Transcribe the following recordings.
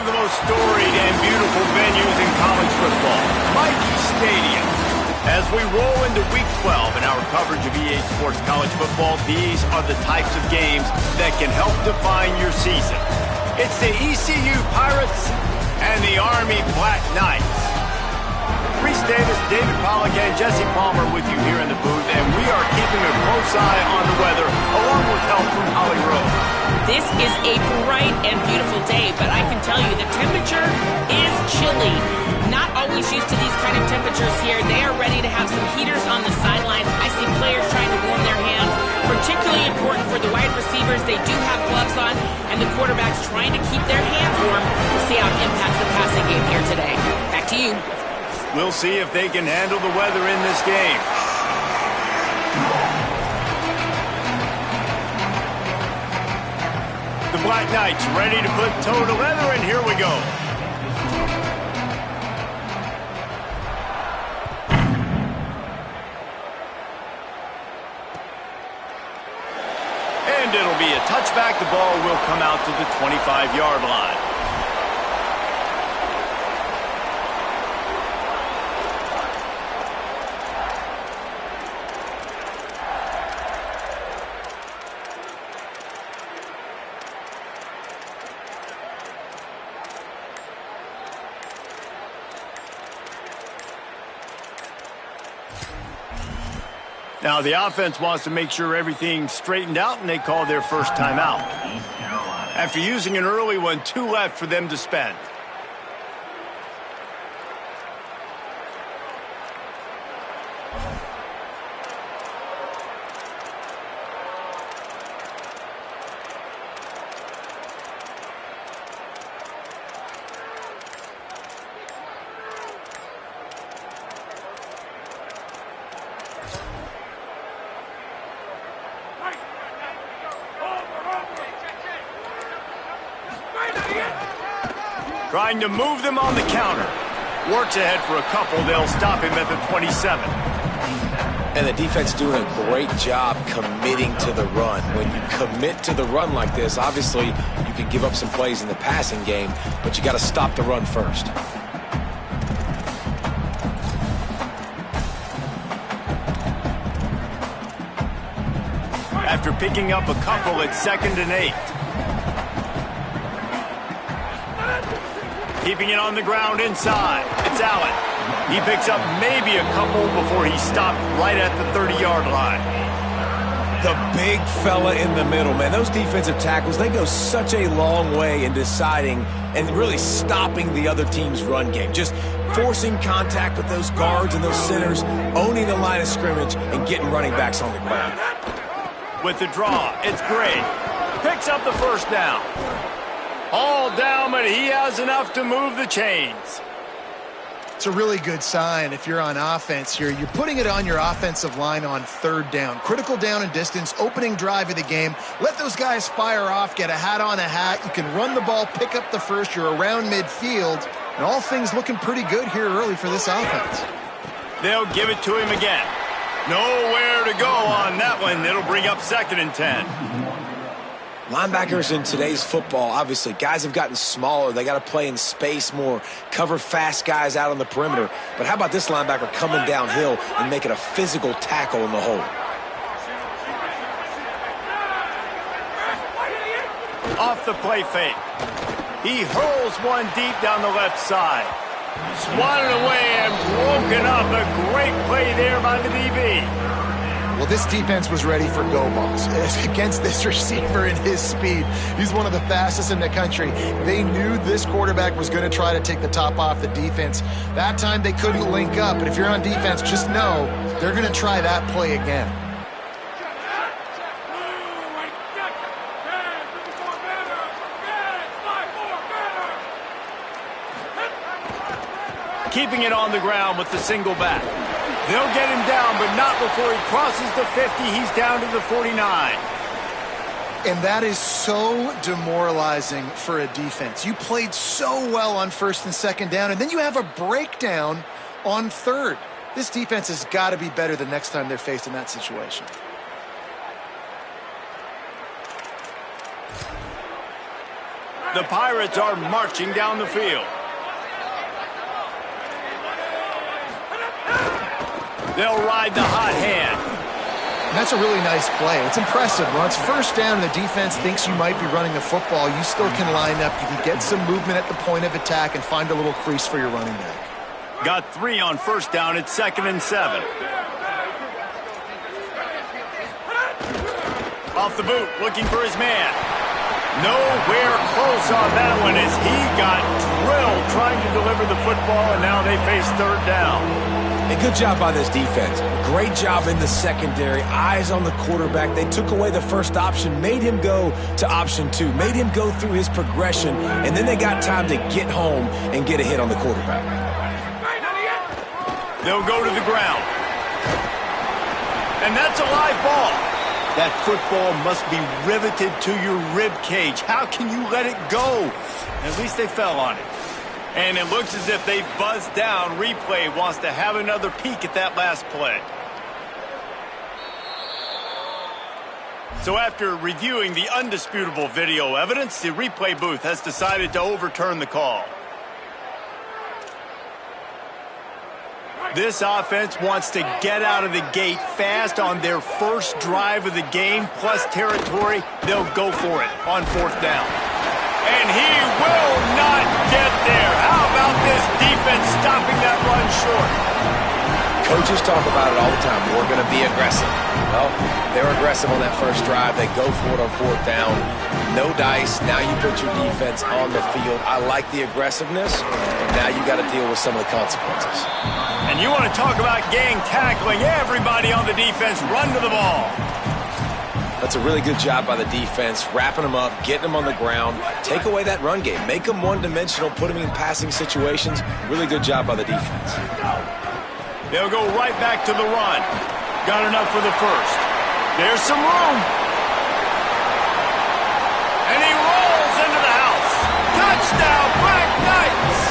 of the most storied and beautiful venues in college football, Mighty Stadium. As we roll into Week 12 in our coverage of EA Sports College Football, these are the types of games that can help define your season. It's the ECU Pirates and the Army Black Knights. Reese Davis, David Pollack, and Jesse Palmer with you here in the booth, and we are keeping a close eye on the weather, along with help from Holly Rowe. This is a bright and beautiful day, but I can tell you the temperature is chilly. Not always used to these kind of temperatures here. They are ready to have some heaters on the sidelines. I see players trying to warm their hands. Particularly important for the wide receivers. They do have gloves on, and the quarterbacks trying to keep their hands warm. We'll see how it impacts the passing game here today. Back to you. We'll see if they can handle the weather in this game. The Black Knights ready to put toe to leather, and here we go. And it'll be a touchback. The ball will come out to the 25-yard line. Now, the offense wants to make sure everything's straightened out, and they call their first timeout. After using an early one, 2 left for them to spend. Trying to move them on the counter. Works ahead for a couple. They'll stop him at the 27. And the defense doing a great job committing to the run. When you commit to the run like this, obviously you can give up some plays in the passing game, but you got to stop the run first. After picking up a couple, it's 2nd and 8. Keeping it on the ground inside. It's Allen. He picks up maybe a couple before he's stopped right at the 30-yard line. The big fella in the middle, man. Those defensive tackles, they go such a long way in deciding and really stopping the other team's run game. Just forcing contact with those guards and those centers, owning the line of scrimmage, and getting running backs on the ground. With the draw, it's Gray. Picks up the first down. All down, but he has enough to move the chains. It's a really good sign if you're on offense here. You're putting it on your offensive line on 3rd down. Critical down and distance, opening drive of the game. Let those guys fire off, get a hat on a hat. You can run the ball, pick up the first. You're around midfield. And all things looking pretty good here early for this offense. They'll give it to him again. Nowhere to go on that one. It'll bring up 2nd and 10. Linebackers in today's football, obviously, guys have gotten smaller. They got to play in space more, cover fast guys out on the perimeter. But how about this linebacker coming downhill and making a physical tackle in the hole? Off the play fake. He hurls one deep down the left side. Swatted away and broken up. A great play there by the DB. Well, this defense was ready for go balls against this receiver and his speed. He's one of the fastest in the country. They knew this quarterback was going to try to take the top off the defense. That time they couldn't link up, but if you're on defense, just know they're going to try that play again. Keeping it on the ground with the single back. They'll get him down, but not before he crosses the 50. He's down to the 49. And that is so demoralizing for a defense. You played so well on 1st and 2nd down, and then you have a breakdown on 3rd. This defense has got to be better the next time they're faced in that situation. The Pirates are marching down the field. They'll ride the hot hand. And that's a really nice play. It's impressive. When it's first down and the defense thinks you might be running the football, you still can line up. You can get some movement at the point of attack and find a little crease for your running back. Got 3 on first down. It's 2nd and 7. Off the boot, looking for his man. Nowhere close on that one as he got drilled trying to deliver the football, and now they face 3rd down. A good job by this defense. Great job in the secondary. Eyes on the quarterback. They took away the first option, made him go to option 2, made him go through his progression, and then they got time to get home and get a hit on the quarterback. They'll go to the ground. And that's a live ball. That football must be riveted to your rib cage. How can you let it go? At least they fell on it. And it looks as if they've buzzed down. Replay wants to have another peek at that last play. So after reviewing the undisputable video evidence, the replay booth has decided to overturn the call. This offense wants to get out of the gate fast on their first drive of the game, plus territory. They'll go for it on 4th down. And he will not get there. How about this defense stopping that run short? Coaches talk about it all the time. We're going to be aggressive. Well, they're aggressive on that first drive. They go for it on 4th down. No dice. Now you put your defense on the field. I like the aggressiveness. Now you got to deal with some of the consequences. And you want to talk about gang tackling. Everybody on the defense run to the ball. That's a really good job by the defense, wrapping them up, getting them on the ground, take away that run game, make them one-dimensional, put them in passing situations. Really good job by the defense. They'll go right back to the run. Got enough for the first. There's some room. And he rolls into the house. Touchdown, Black Knights!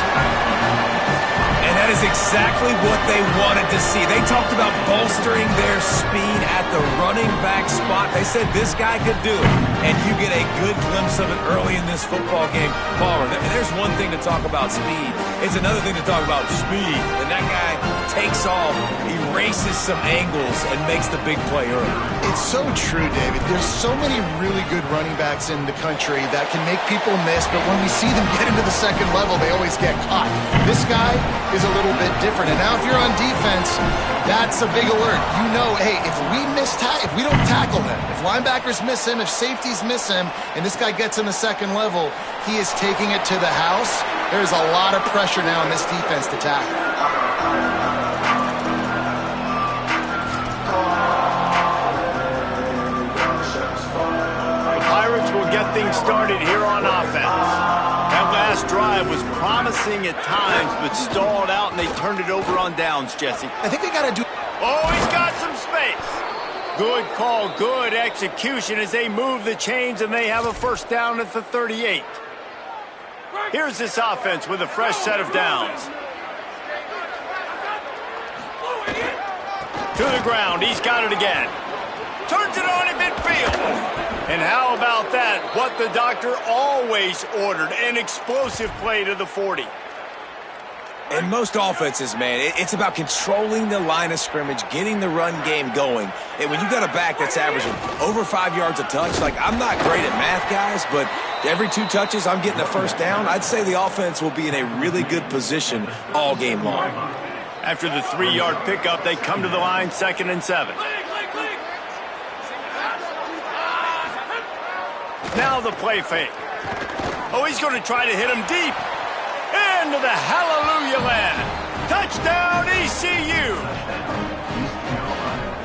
And that is exactly what they wanted to see. They talked about bolstering their speed at the running back spot. They said this guy could do it. And you get a good glimpse of it early in this football game. Palmer, there's one thing to talk about speed. It's another thing to talk about speed. And that guy takes off, erases some angles, and makes the big play early. It's so true, David. There's so many really good running backs in the country that can make people miss, but when we see them get into the second level, they always get caught. This guy is a little bit different. And now if you're on defense, that's a big alert. You know, hey, if we don't tackle him, if linebackers miss him, if safeties miss him, and this guy gets in the second level, he is taking it to the house. There's a lot of pressure now on this defense to tackle. Get things started here on offense. That last drive was promising at times, but stalled out, and they turned it over on downs, Jesse. I think they got to do... Oh, he's got some space. Good call, good execution as they move the chains, and they have a first down at the 38. Here's this offense with a fresh set of downs. To the ground, he's got it again. Turns it on in midfield. And how about that? What the doctor always ordered, an explosive play to the 40. In most offenses, man, it's about controlling the line of scrimmage, getting the run game going. And when you got a back that's averaging over 5 yards a touch, like, I'm not great at math, guys, but every 2 touches I'm getting a first down, I'd say the offense will be in a really good position all game long. After the 3-yard pickup, they come to the line, 2nd and 7. Now the play fake. Oh, he's going to try to hit him deep. Into the hallelujah land. Touchdown, ECU.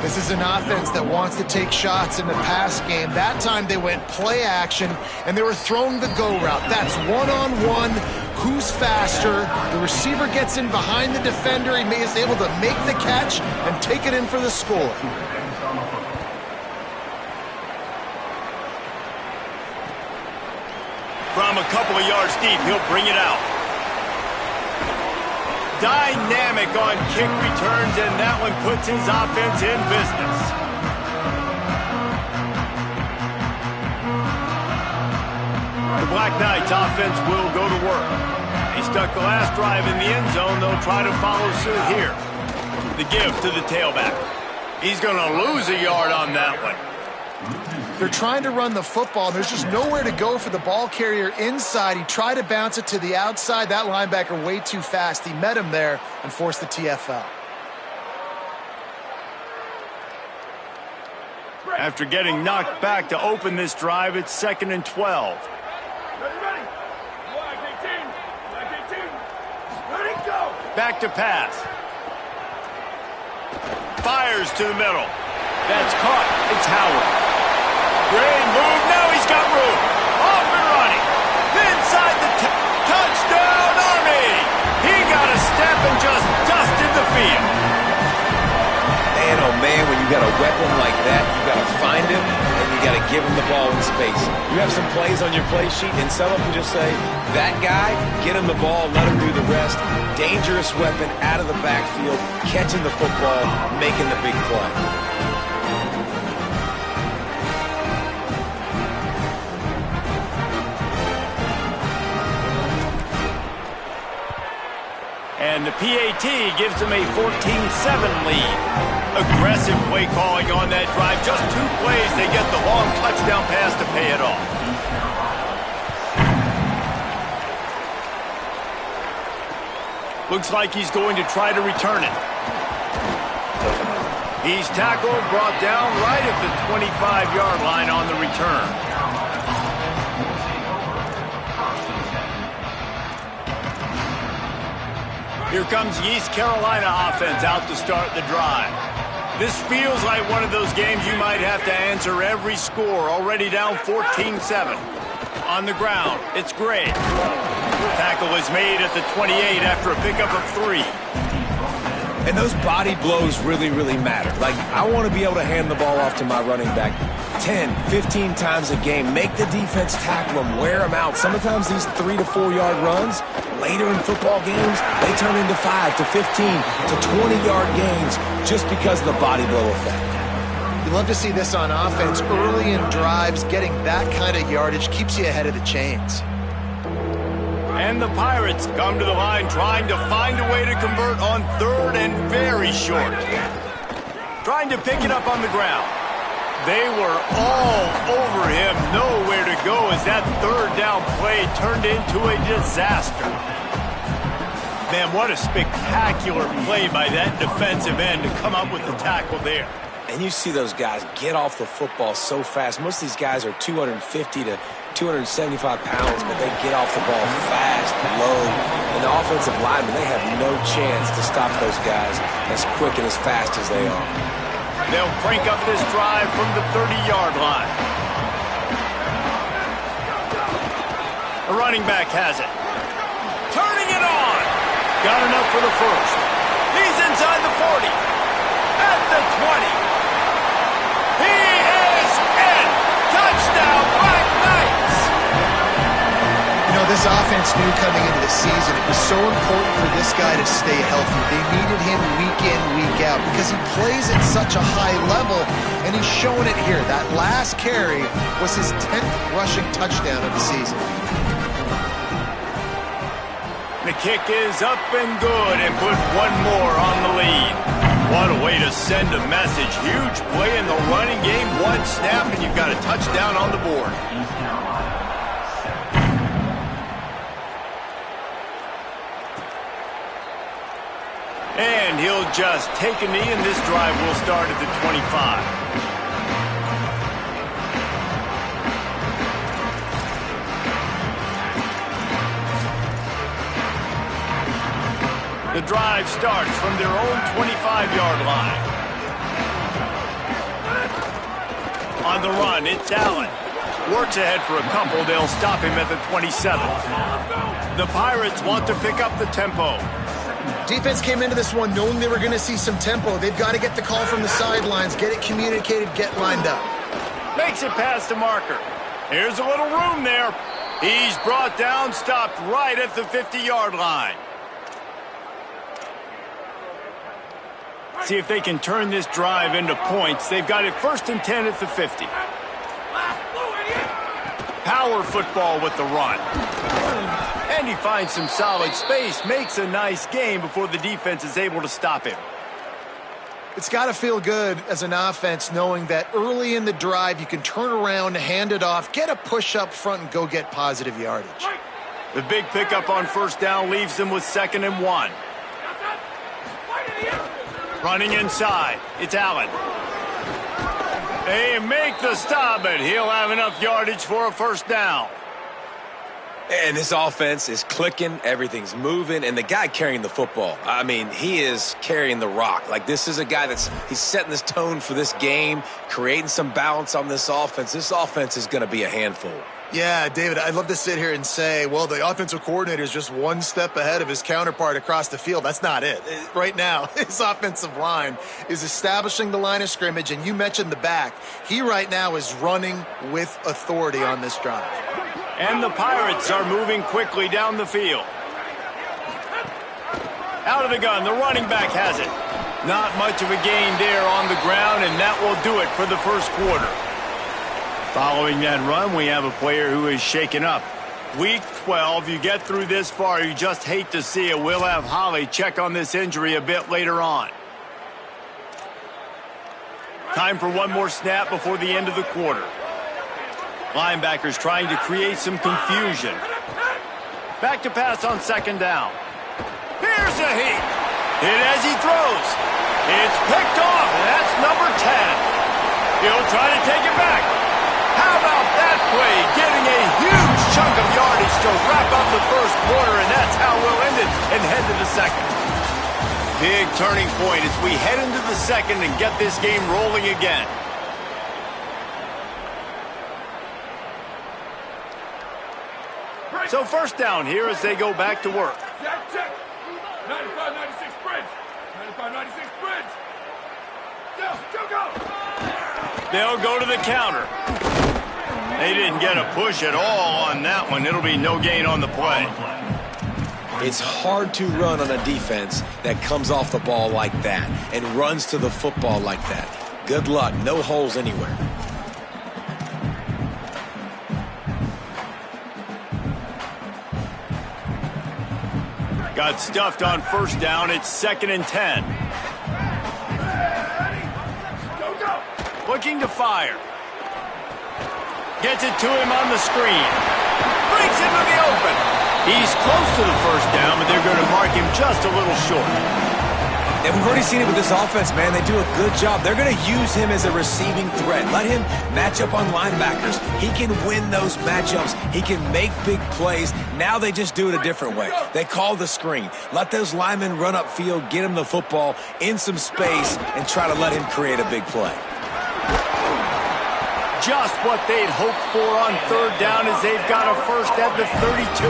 This is an offense that wants to take shots in the pass game. That time they went play action, and they were throwing the go route. That's one-on-one. Who's faster? The receiver gets in behind the defender. He is able to make the catch and take it in for the score. From a couple of yards deep, he'll bring it out. Dynamic on kick returns, and that one puts his offense in business. The Black Knights offense will go to work. They stuck the last drive in the end zone. They'll try to follow suit here. The give to the tailback. He's going to lose a yard on that one. They're trying to run the football. There's just nowhere to go for the ball carrier inside. He tried to bounce it to the outside. That linebacker way too fast. He met him there and forced the TFL. After getting knocked back to open this drive, it's 2nd and 12. Back to pass. Fires to the middle. That's caught. It's Howard. Great move. Now he's got room. Off and running. Inside the touchdown, Army. He got a step and just dusted the field. Man, oh man, when you got a weapon like that, you got to find him and you got to give him the ball in space. You have some plays on your play sheet, and some of them just say, that guy, get him the ball, let him do the rest. Dangerous weapon out of the backfield, catching the football, making the big play. And the PAT gives them a 14-7 lead. Aggressive play calling on that drive. Just 2 plays, they get the long touchdown pass to pay it off. Looks like he's going to try to return it. He's tackled, brought down right at the 25-yard line on the return. Here comes the East Carolina offense out to start the drive. This feels like one of those games you might have to answer every score. Already down 14-7. On the ground, it's Gray. Tackle is made at the 28 after a pickup of 3. And those body blows really, really matter. Like, I want to be able to hand the ball off to my running back 10, 15 times a game. Make the defense tackle them, wear them out. Sometimes these 3 to 4 yard runs, later in football games, they turn into 5 to 15 to 20-yard gains just because of the body blow effect. You love to see this on offense. Early in drives, getting that kind of yardage keeps you ahead of the chains. And the Pirates come to the line trying to find a way to convert on 3rd and very short. Trying to pick it up on the ground. They were all over him. Nowhere to go as that 3rd down play turned into a disaster. Man, what a spectacular play by that defensive end to come up with the tackle there. And you see those guys get off the football so fast. Most of these guys are 250 to 275 pounds, but they get off the ball fast, low. And the offensive linemen, they have no chance to stop those guys as quick and as fast as they are. They'll crank up this drive from the 30-yard line. The running back has it. Turning it on. Got enough for the first. He's inside the 40. At the 20. He is in. Touchdown, Black Knights. You know, this offense knew coming into the season it was so important for this guy to stay healthy. They needed him week in, week out because he plays at such a high level, and he's showing it here. That last carry was his 10th rushing touchdown of the season. The kick is up and good and put one more on the lead. What a way to send a message. Huge play in the running game. One snap and you've got a touchdown on the board. And he'll just take a knee, and this drive will start at the 25. The drive starts from their own 25-yard line. On the run, it's Allen. Works ahead for a couple. They'll stop him at the 27. The Pirates want to pick up the tempo. Defense came into this one knowing they were going to see some tempo. They've got to get the call from the sidelines, get it communicated, get lined up. Makes it past the marker. Here's a little room there. He's brought down, stopped right at the 50-yard line. See if they can turn this drive into points. They've got it 1st and 10 at the 50. Power football with the run. And he finds some solid space, makes a nice game before the defense is able to stop him. It's got to feel good as an offense knowing that early in the drive you can turn around, hand it off, get a push up front, and go get positive yardage. The big pickup on first down leaves them with 2nd and 1. Running inside, it's Allen. They make the stop, but he'll have enough yardage for a first down. And this offense is clicking, everything's moving, and the guy carrying the football, I mean, he is carrying the rock. Like, this is a guy he's setting this tone for this game, creating some balance on this offense. This offense is going to be a handful. Yeah, David, I'd love to sit here and say, well, the offensive coordinator is just one step ahead of his counterpart across the field. That's not it. Right now, his offensive line is establishing the line of scrimmage, and you mentioned the back. He right now is running with authority on this drive. And the Pirates are moving quickly down the field. Out of the gun, the running back has it. Not much of a gain there on the ground, and that will do it for the first quarter. Following that run, we have a player who is shaken up. Week 12, you get through this far, you just hate to see it. We'll have Holly check on this injury a bit later on. Time for one more snap before the end of the quarter. Linebackers trying to create some confusion. Back to pass on 2nd down. Here's a heat. Hit as he throws. It's picked off, and that's number 10. He'll try to take it back. How about that play? Getting a huge chunk of yardage to wrap up the first quarter, and that's how we'll end it and head to the second. Big turning point as we head into the second and get this game rolling again. So first down here as they go back to work. Check. 95-96 bridge. 95-96 bridge. Go. They'll go to the counter. They didn't get a push at all on that one. It'll be no gain on the play. It's hard to run on a defense that comes off the ball like that and runs to the football like that. Good luck. No holes anywhere. Got stuffed on first down. It's 2nd and 10. Go. Looking to fire. Gets it to him on the screen. Breaks into the open. He's close to the first down, but they're going to mark him just a little short. And we've already seen it with this offense, man. They do a good job. They're going to use him as a receiving threat. Let him match up on linebackers. He can win those matchups. He can make big plays. Now they just do it a different way. They call the screen. Let those linemen run upfield, get him the football in some space, and try to let him create a big play. Just what they'd hoped for on 3rd down as they've got a first at the 32.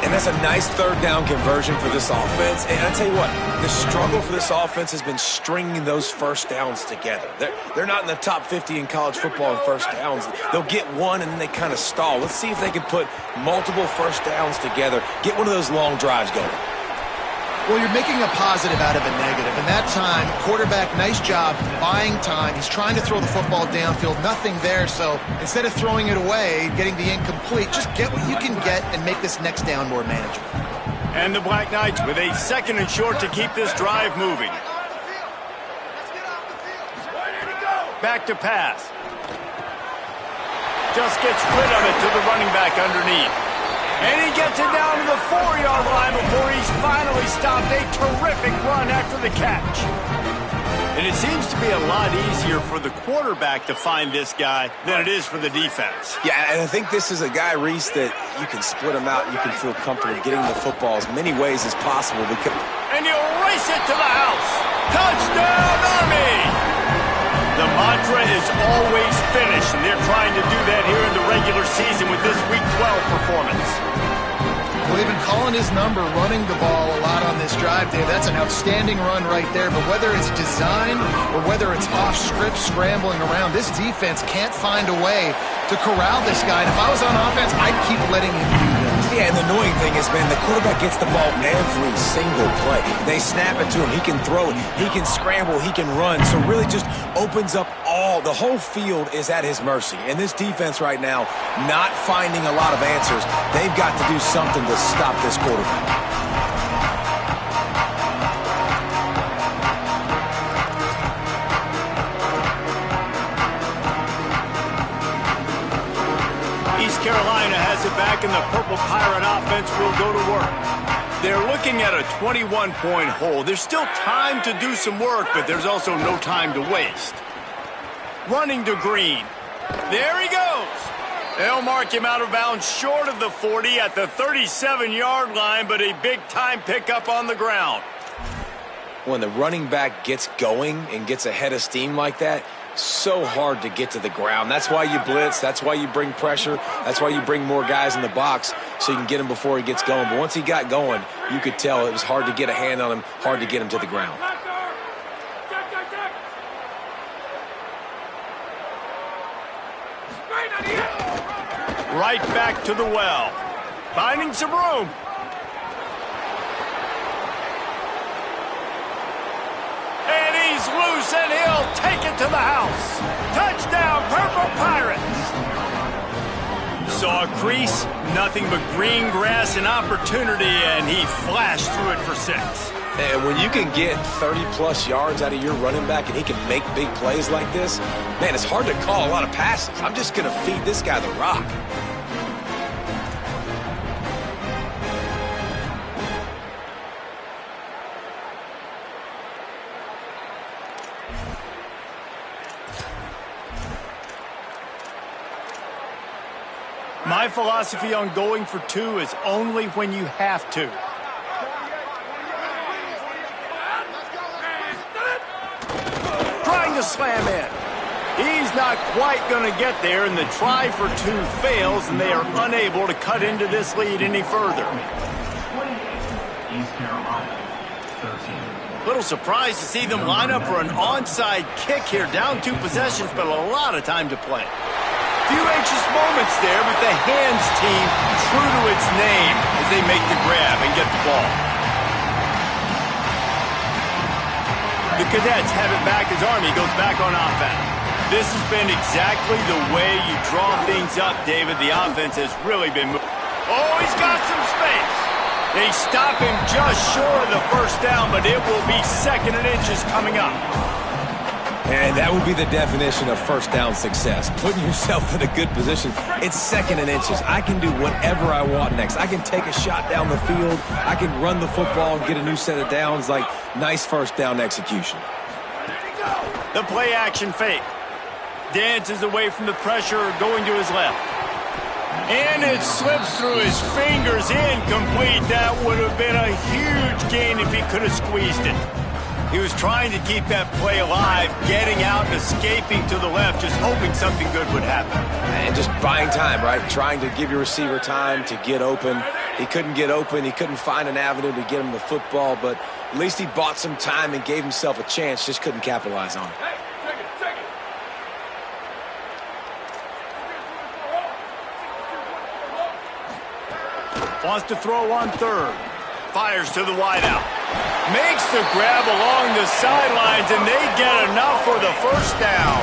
And that's a nice 3rd down conversion for this offense. And I tell you what, the struggle for this offense has been stringing those first downs together. They're not in the top 50 in college football in first downs. They'll get one and then they kind of stall. Let's see if they can put multiple first downs together, get one of those long drives going. Well, you're making a positive out of a negative. And that time, quarterback, nice job buying time. He's trying to throw the football downfield. Nothing there. So instead of throwing it away, getting the incomplete, just get what you can get and make this next down more manageable. And the Black Knights with a 2nd and short to keep this drive moving. Back to pass. Just gets rid of it to the running back underneath. And he gets it down to the 4-yard line before he's finally stopped. A terrific run after the catch. And it seems to be a lot easier for the quarterback to find this guy than it is for the defense. Yeah, and I think this is a guy, Reese, that you can split him out. You can feel comfortable getting the football as many ways as possible. And he'll race it to the house. Touchdown, Army! The mantra is always finish, and they're trying to do that here in the regular season with this Week 12 performance. Well, they've been calling his number, running the ball a lot on this drive, Dave. That's an outstanding run right there. But whether it's design or whether it's off script, scrambling around, this defense can't find a way to corral this guy. And if I was on offense, I'd keep letting him do this. Yeah, and the annoying thing is, man, the quarterback gets the ball every single play. They snap it to him. He can throw it. He can scramble. He can run. So really just opens up all ball, the whole field is at his mercy. And this defense right now, not finding a lot of answers. They've got to do something to stop this quarterback. East Carolina has it back, and the Purple Pirate offense will go to work. They're looking at a 21-point hole. There's still time to do some work, but there's also no time to waste. Running to Green. There he goes. They'll mark him out of bounds short of the 40 at the 37-yard line, but a big-time pickup on the ground. When the running back gets going and gets ahead of steam like that, so hard to get to the ground. That's why you blitz. That's why you bring pressure. That's why you bring more guys in the box so you can get him before he gets going. But once he got going, you could tell it was hard to get a hand on him, hard to get him to the ground. Right back to the well. Finding some room. And he's loose, and he'll take it to the house. Touchdown, Purple Pirates. Saw a crease, nothing but green grass and opportunity, and he flashed through it for 6. And when you can get 30-plus yards out of your running back and he can make big plays like this, man, it's hard to call a lot of passes. I'm just going to feed this guy the rock. My philosophy on going for 2 is only when you have to. Trying to slam in. He's not quite going to get there, and the try for 2 fails, and they are unable to cut into this lead any further. East Carolina, 13. Little surprised to see them line up for an onside kick here, down 2 possessions, but a lot of time to play. Few anxious moments there, but the hands team true to its name as they make the grab and get the ball. The Cadets have it back as Army goes back on offense. This has been exactly the way you draw things up, David. The offense has really been moving. Oh, he's got some space. They stop him just short of the first down, but it will be 2nd and inches coming up. And that would be the definition of first down success. Putting yourself in a good position. It's 2nd and inches. I can do whatever I want next. I can take a shot down the field. I can run the football and get a new set of downs. Like, nice first down execution. The play action fake. Dances away from the pressure, going to his left. And it slips through his fingers, incomplete. That would have been a huge gain if he could have squeezed it. He was trying to keep that play alive, getting out and escaping to the left, just hoping something good would happen. And just buying time, right? Trying to give your receiver time to get open. He couldn't get open. He couldn't find an avenue to get him the football, but at least he bought some time and gave himself a chance, just couldn't capitalize on it. Wants to throw on 3rd. Fires to the wideout. Makes the grab along the sidelines, and they get enough for the first down.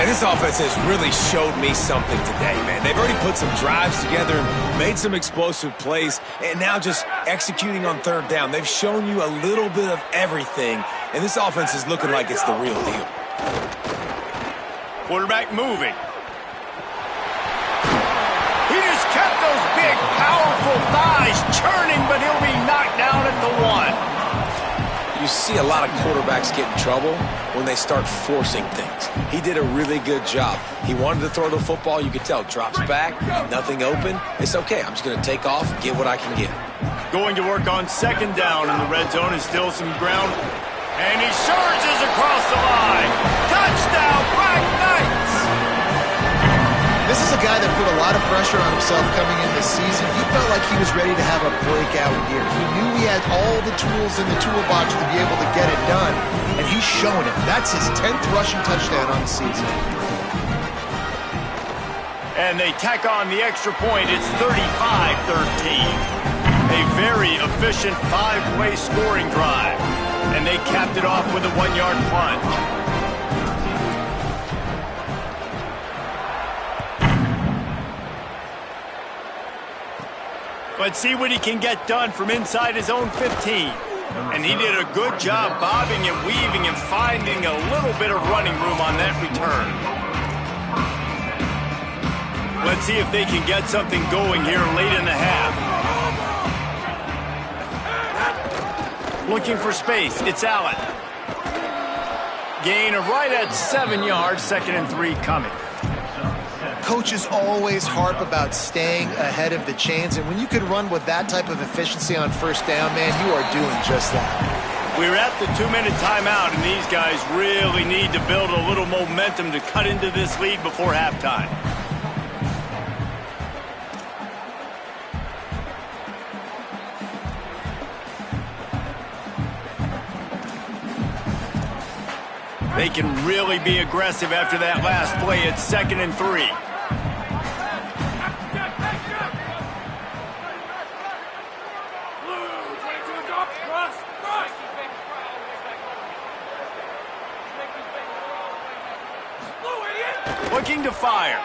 And this offense has really showed me something today, man. They've already put some drives together and made some explosive plays, and now just executing on 3rd down. They've shown you a little bit of everything, and this offense is looking like it's the real deal. Quarterback moving. He just kept those big, powerful thighs churning, but he'll be knocked down at the 1. You see a lot of quarterbacks get in trouble when they start forcing things. He did a really good job. He wanted to throw the football. You could tell. Drops back, nothing open. It's okay. I'm just going to take off, get what I can get. Going to work on 2nd down in the red zone is still some ground. And he surges across the line. Touchdown, Black Knights! This is a guy that put a lot of pressure on himself coming in this season. He felt like he was ready to have a breakout year. He knew he had all the tools in the toolbox to be able to get it done, and he's shown it. That's his 10th rushing touchdown on the season. And they tack on the extra point. It's 35-13. A very efficient 5-play scoring drive. And they capped it off with a 1-yard plunge. Let's see what he can get done from inside his own 15. And he did a good job bobbing and weaving and finding a little bit of running room on that return. Let's see if they can get something going here late in the half. Looking for space. It's Allen. Gain of right at 7 yards, 2nd and 3 coming. Coaches always harp about staying ahead of the chains, and when you can run with that type of efficiency on first down, man, you are doing just that. We're at the 2-minute timeout, and these guys really need to build a little momentum to cut into this lead before halftime. They can really be aggressive after that last play. It's 2nd and 3. Looking to fire.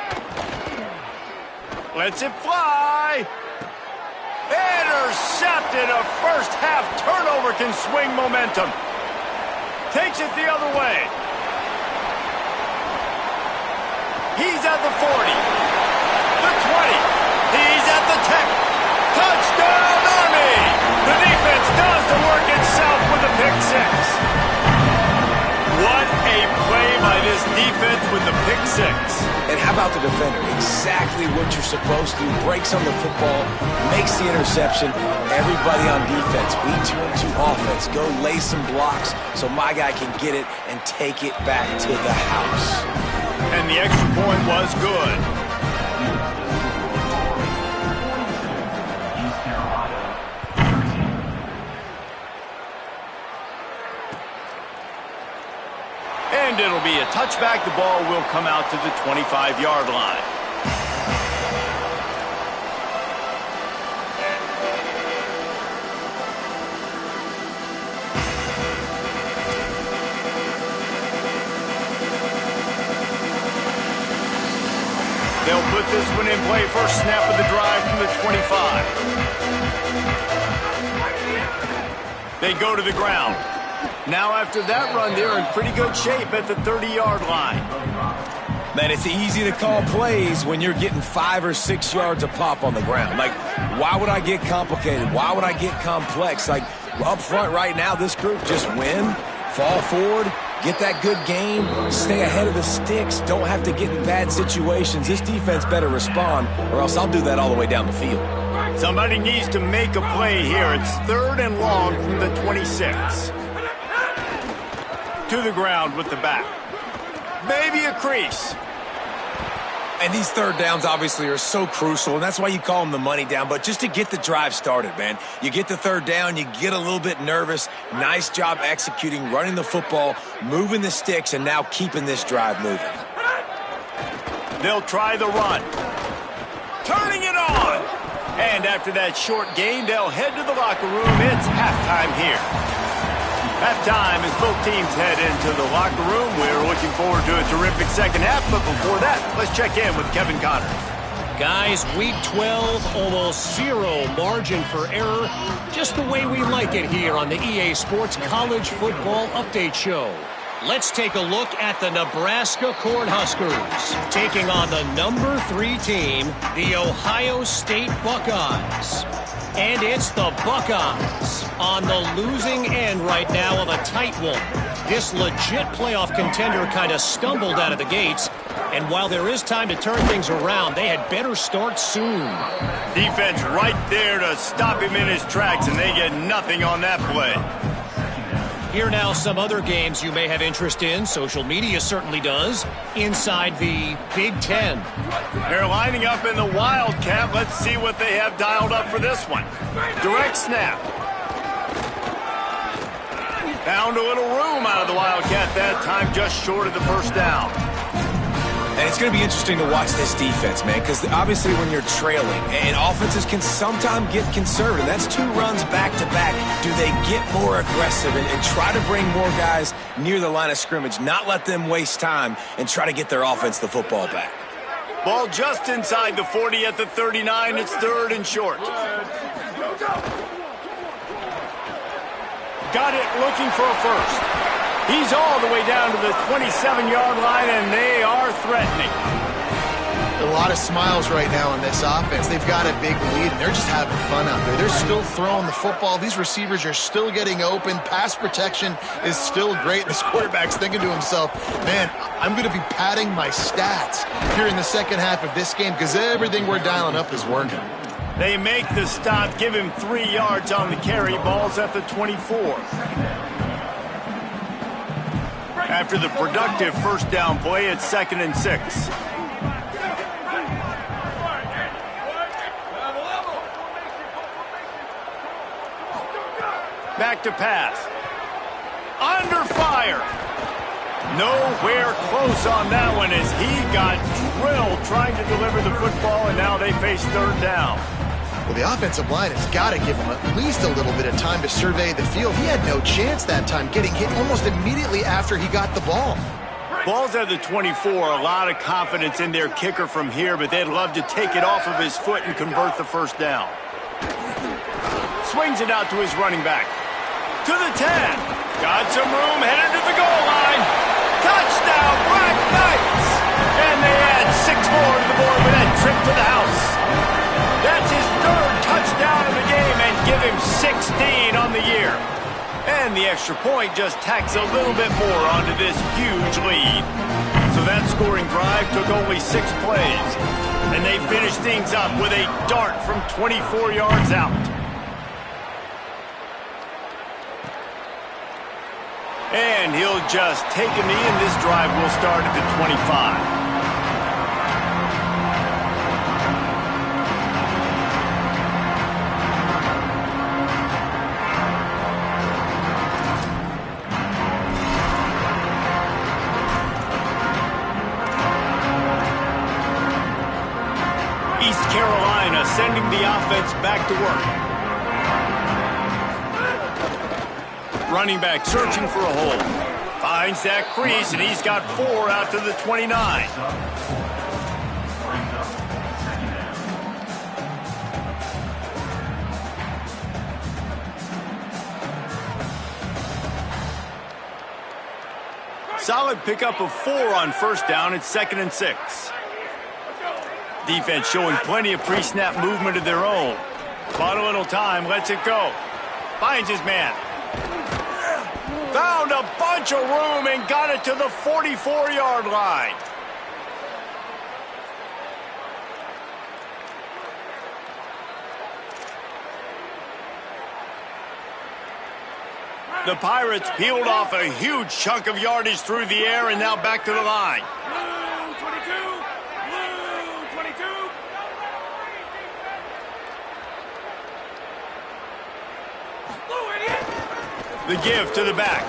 Lets it fly. Intercepted. A first half turnover can swing momentum. Takes it the other way. He's at the 40. The 20. He's at the 10. Touchdown, Army! The defense does the work itself with a pick 6. What a play by this defense with the pick 6. And how about the defender? Exactly what you're supposed to. Breaks on the football, makes the interception. Everybody on defense, we turn to offense. Go lay some blocks so my guy can get it and take it back to the house. And the extra point was good. And it'll be a touchback. The ball will come out to the 25-yard line. They'll put this one in play. First snap of the drive from the 25. They go to the ground. Now after that run, they're in pretty good shape at the 30-yard line. Man, it's easy to call plays when you're getting 5 or 6 yards a pop on the ground. Like, why would I get complicated? Why would I get complex? Like, up front right now, this group just win, fall forward, get that good game, stay ahead of the sticks, don't have to get in bad situations. This defense better respond, or else I'll do that all the way down the field. Somebody needs to make a play here. It's 3rd and long from the 26. To the ground with the back. Maybe a crease. And these third downs obviously are so crucial, and that's why you call them the money down. But just to get the drive started, man, you get the third down, you get a little bit nervous. Nice job executing, running the football, moving the sticks, and now keeping this drive moving. They'll try the run. Turning it on. And after that short gain, they'll head to the locker room. It's halftime here. Halftime as both teams head into the locker room. We're looking forward to a terrific second half, but before that, let's check in with Kevin Connors. Guys, week 12, almost zero margin for error. Just the way we like it here on the EA Sports College Football Update Show. Let's take a look at the Nebraska Cornhuskers taking on the number 3 team, the Ohio State Buckeyes. And it's the Buckeyes on the losing end right now of a tight one. This legit playoff contender kind of stumbled out of the gates. And while there is time to turn things around, they had better start soon. Defense right there to stop him in his tracks, and they get nothing on that play. Here now some other games you may have interest in. Social media certainly does. Inside the Big Ten. They're lining up in the Wildcat. Let's see what they have dialed up for this one. Direct snap. Found a little room out of the Wildcat that time, just short of the first down. And it's going to be interesting to watch this defense, man, because obviously when you're trailing, and offenses can sometimes get conservative. That's 2 runs back-to-back. Do they get more aggressive and try to bring more guys near the line of scrimmage, not let them waste time, and try to get their offense the football back? Ball just inside the 40 at the 39. It's 3rd and short. Got it looking for a first. He's all the way down to the 27-yard line, and they are threatening. A lot of smiles right now on this offense. They've got a big lead, and they're just having fun out there. They're still throwing the football. These receivers are still getting open. Pass protection is still great. This quarterback's thinking to himself, man, I'm going to be padding my stats here in the second half of this game because everything we're dialing up is working. They make the stop, give him 3 yards on the carry. Ball's at the 24. After the productive first down play, it's 2nd and 6. Back to pass. Under fire. Nowhere close on that one as he got drilled trying to deliver the football, and now they face 3rd down. Well, the offensive line has got to give him at least a little bit of time to survey the field. He had no chance that time, getting hit almost immediately after he got the ball. Ball's at the 24. A lot of confidence in their kicker from here, but they'd love to take it off of his foot and convert the first down. Swings it out to his running back. To the 10. Got some room, headed to the goal line. Touchdown, Black Knights! And they add 6 more to the board with that trip to the house. That's his 3rd touchdown of the game and give him 16 on the year. And the extra point just tacks a little bit more onto this huge lead. So that scoring drive took only 6 plays. And they finished things up with a dart from 24 yards out. And he'll just take a knee, and this drive will start at the 25. East Carolina sending the offense back to work. Running back searching for a hole. Finds that crease, and he's got 4 out to the 29. Solid pickup of 4 on first down. It's 2nd and 6. Defense showing plenty of pre-snap movement of their own. Bought a little time, lets it go. Finds his man. Found a bunch of room and got it to the 44-yard line. The Pirates peeled off a huge chunk of yardage through the air and now back to the line. Blue 22! Blue 22! Blue idiot! The give to the back.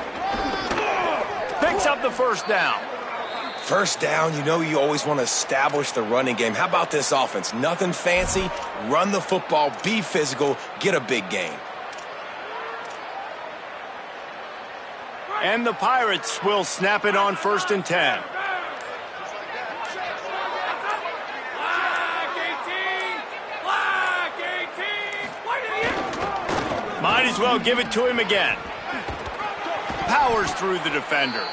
Picks up the first down. First down, you know you always want to establish the running game. How about this offense? Nothing fancy. Run the football, be physical, get a big gain. And the Pirates will snap it on 1st and 10. Might as well give it to him again. Powers through the defender.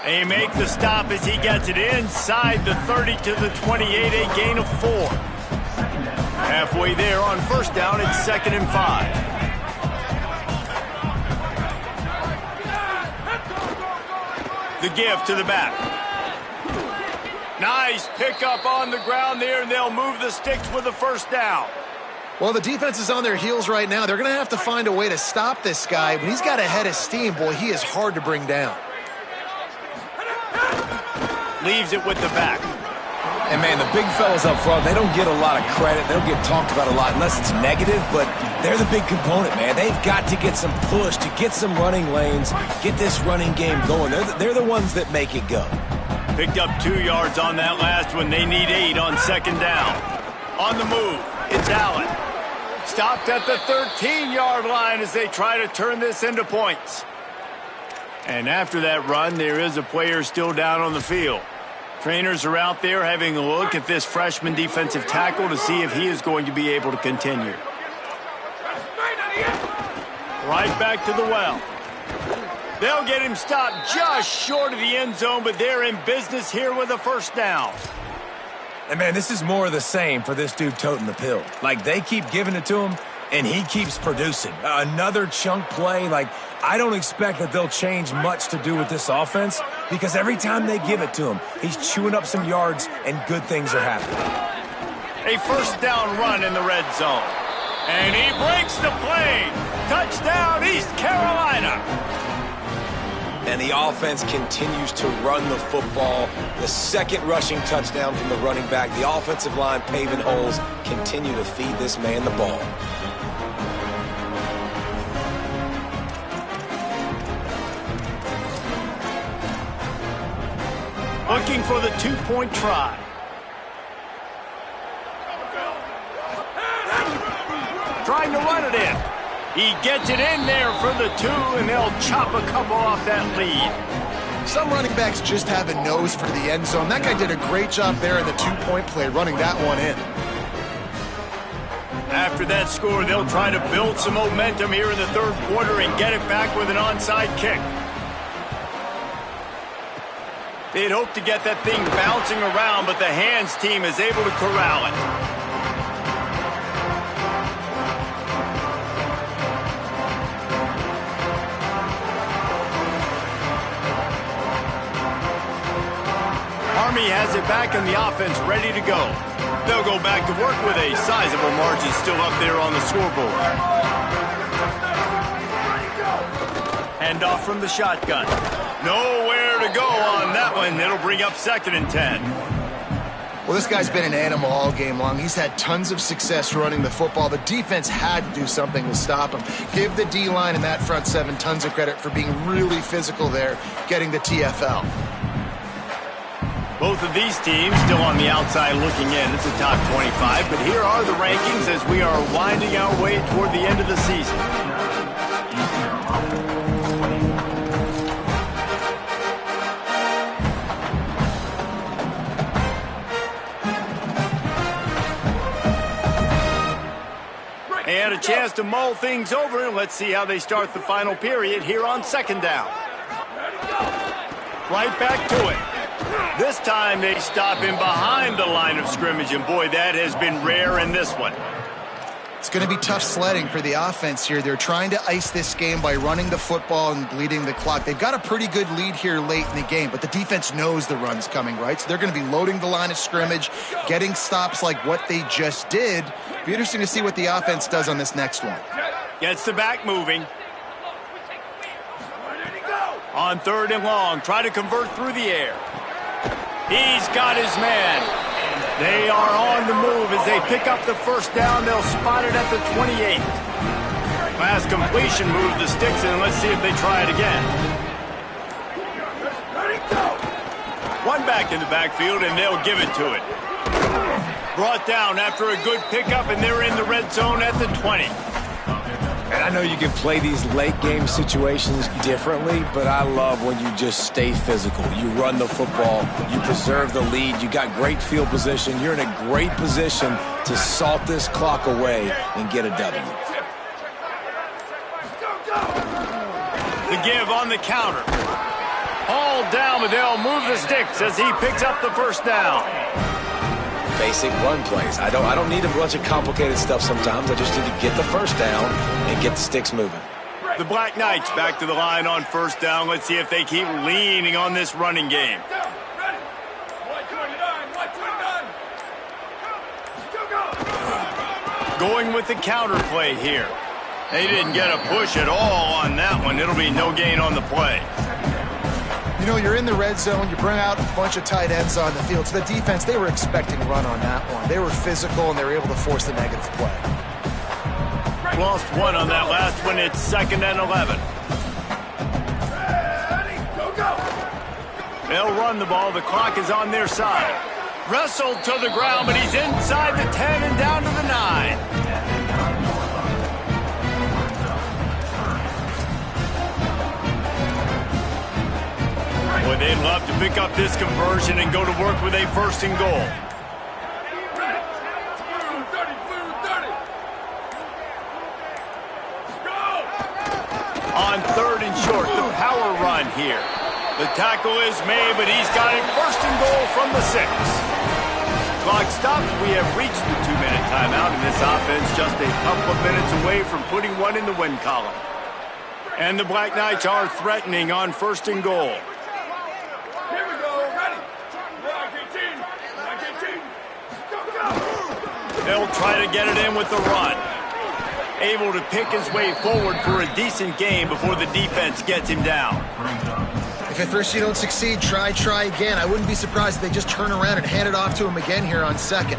They make the stop as he gets it inside the 30 to the 28, a gain of 4. Halfway there on first down, it's 2nd and 5. The give to the back. Nice pickup on the ground there, and they'll move the sticks with the first down. Well, the defense is on their heels right now. They're going to have to find a way to stop this guy. When he's got a head of steam, boy, he is hard to bring down. Leaves it with the back. And, man, the big fellas up front, they don't get a lot of credit. They don't get talked about a lot unless it's negative, but they're the big component, man. They've got to get some push, to get some running lanes, get this running game going. They're the ones that make it go. Picked up 2 yards on that last one. They need 8 on second down. On the move, it's Allen. Stopped at the 13-yard line as they try to turn this into points. And after that run, there is a player still down on the field. Trainers are out there having a look at this freshman defensive tackle to see if he is going to be able to continue. Right back to the well. They'll get him stopped just short of the end zone, but they're in business here with a first down. And, man, this is more of the same for this dude toting the pill. Like, they keep giving it to him, and he keeps producing. Another chunk play. Like, I don't expect that they'll change much to do with this offense because every time they give it to him, he's chewing up some yards, and good things are happening. A first down run in the red zone. And he breaks the play. Touchdown, East Carolina. And the offense continues to run the football. The second rushing touchdown from the running back. The offensive line paving holes. Continue to feed this man the ball. Looking for the two-point try. Trying to run it in. He gets it in there for the 2, and they'll chop a couple off that lead. Some running backs just have a nose for the end zone. That guy did a great job there in the two-point play, running that one in. After that score, they'll try to build some momentum here in the third quarter and get it back with an onside kick. They'd hope to get that thing bouncing around, but the hands team is able to corral it. Army has it back in the offense, ready to go. They'll go back to work with a sizable margin still up there on the scoreboard. Hand off from the shotgun. Nowhere to go on that one. It'll bring up 2nd and 10. Well, this guy's been an animal all game long. He's had tons of success running the football. The defense had to do something to stop him. Give the D-line and that front 7 tons of credit for being really physical there, getting the TFL. Both of these teams still on the outside looking in. It's a top 25, but here are the rankings as we are winding our way toward the end of the season. And a chance to mull things over. Let's see how they start the final period here on 2nd down. Right back to it. This time they stop him behind the line of scrimmage, and boy, that has been rare in this one. It's going to be tough sledding for the offense here. They're trying to ice this game by running the football and bleeding the clock. They've got a pretty good lead here late in the game, but the defense knows the run's coming, right? So they're going to be loading the line of scrimmage, getting stops like what they just did. Be interesting to see what the offense does on this next one. Gets the back moving. On 3rd and long, try to convert through the air. He's got his man. They are on the move as they pick up the first down. They'll spot it at the 28. Pass completion, move the sticks in. Let's see if they try it again. One back in the backfield, and they'll give it to it. Brought down after a good pickup, and they're in the red zone at the 20. And I know you can play these late game situations differently, but I love when you just stay physical. You run the football, you preserve the lead, you got great field position. You're in a great position to salt this clock away and get a W. The give on the counter. All down, but they'll move the sticks as he picks up the first down. Basic run plays. I don't need a bunch of complicated stuff sometimes. I just need to get the first down and get the sticks moving. The Black Knights back to the line on first down. Let's see if they keep leaning on this running game. Going with the counter play here. They didn't get a push at all on that one. It'll be no gain on the play. You know, you're in the red zone, you bring out a bunch of tight ends on the field. So the defense, they were expecting run on that one. They were physical, and they were able to force the negative play. Lost one on that last one. It's 2nd and 11. They'll run the ball. The clock is on their side. Wrestled to the ground, but he's inside the 10 and down to the 9. Boy, they'd love to pick up this conversion and go to work with a 1st and goal. On 3rd and short, the power run here. The tackle is made, but he's got it 1st and goal from the 6. Clock stops. We have reached the 2-minute timeout, and this offense just a couple of minutes away from putting one in the win column. And the Black Knights are threatening on 1st and goal. Here we go. Ready. Black 18. Black 18. Go, go. They'll try to get it in with the run. Able to pick his way forward for a decent game before the defense gets him down. If at first you don't succeed, try again. I wouldn't be surprised if they just turn around and hand it off to him again here on 2nd.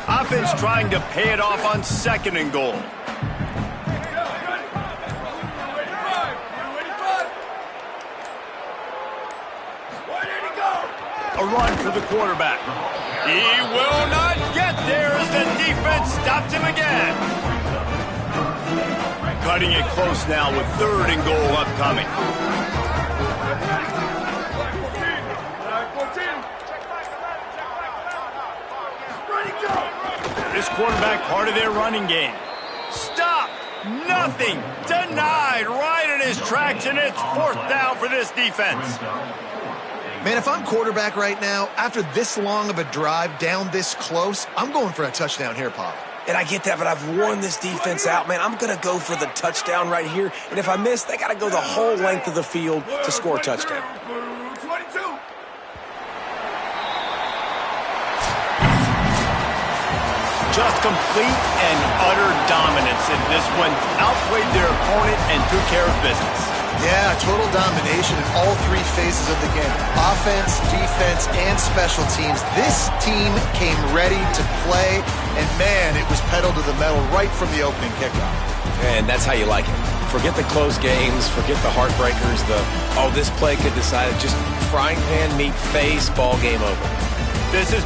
Offense trying to pay it off on 2nd and goal. A run for the quarterback. He will not get there as the defense stops him again. Cutting it close now with 3rd and goal upcoming. This quarterback part of their running game. Stop! Nothing! Denied right in his tracks, and it's 4th down for this defense. Man, if I'm quarterback right now, after this long of a drive down this close, I'm going for a touchdown here, Pop. And I get that, but I've worn this defense out, man. I'm going to go for the touchdown right here. And if I miss, they got to go the whole length of the field to score a touchdown. Just complete and utter dominance in this one. Outplayed their opponent and took care of business. Yeah, total domination in all 3 phases of the game. Offense, defense, and special teams. This team came ready to play, and man, it was pedal to the metal right from the opening kickoff. And that's how you like it. Forget the close games, forget the heartbreakers, this play could decide it. Just frying pan, meat face, ball game over. This is